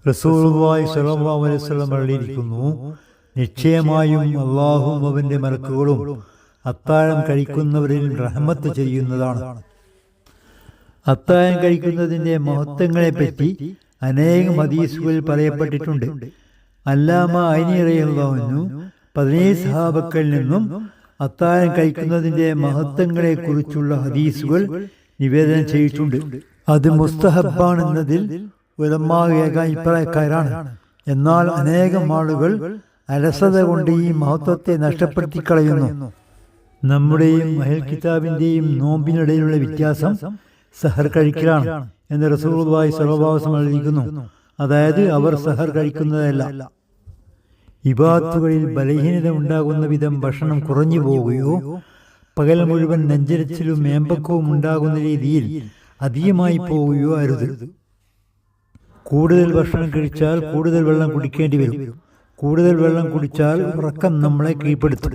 റസൂലുള്ളാഹി സ്വല്ലല്ലാഹു അലൈഹി വസല്ലം പറഞ്ഞിരിക്കുന്നു, നിശ്ചയമായും അല്ലാഹുവും അവന്റെ മലക്കുകളും അത്താഴം കഴിക്കുന്നവരിൽ റഹ്മത്ത് ചെയ്യുന്നതാണ്. അത്താഴം കഴിക്കുന്നതിൻ്റെ മഹത്വങ്ങളെപ്പറ്റി അനേകം ഹദീസുകളിൽ പറയപ്പെട്ടിട്ടുണ്ട്. അല്ലാമ ഐനി റളിയല്ലാഹു അൻഹു 17 സഹാബക്കളിൽ നിന്നും അത്താഴം കഴിക്കുന്നതിൻ്റെ മഹത്വങ്ങളെക്കുറിച്ചുള്ള ഹദീസുകൾ നിവേദനം ചെയ്തിട്ടുണ്ട്. അത് മുസ്തഹബാണെന്നതിൽ ഉലമാ ഏകാഭിപ്രായക്കാരാണ്. എന്നാൽ അനേകം ആളുകൾ അലസത കൊണ്ട് ഈ മഹത്വത്തെ നഷ്ടപ്പെടുത്തി കളയുന്നു. നമ്മുടെയും അഹ്ൽ കിതാബിൻ്റെയും നോമ്പിനിടയിലുള്ള വ്യത്യാസം സഹർ കഴിക്കലാണ് എന്ന് റസൂലുള്ളാഹി സ്വല്ലല്ലാഹു അലൈഹി വസല്ലം അറിയിക്കുന്നു. അതായത് അവർ സഹർ കഴിക്കുന്നതല്ല. ഇബാദത്തുകളിൽ ബലഹീനത ഉണ്ടാകുന്ന വിധം ഭക്ഷണം കുറഞ്ഞു പോവുകയോ പകൽ മുഴുവൻ നെഞ്ചരിച്ചിലും മേമ്പക്കവും ഉണ്ടാകുന്ന രീതിയിൽ അധികമായി പോവുകയോ അരുത്. കൂടുതൽ ഭക്ഷണം കഴിച്ചാൽ കൂടുതൽ വെള്ളം കുടിക്കേണ്ടി വരും. കൂടുതൽ വെള്ളം കുടിച്ചാൽ ഉറക്കം നമ്മളെ കീഴ്പ്പെടുത്തും.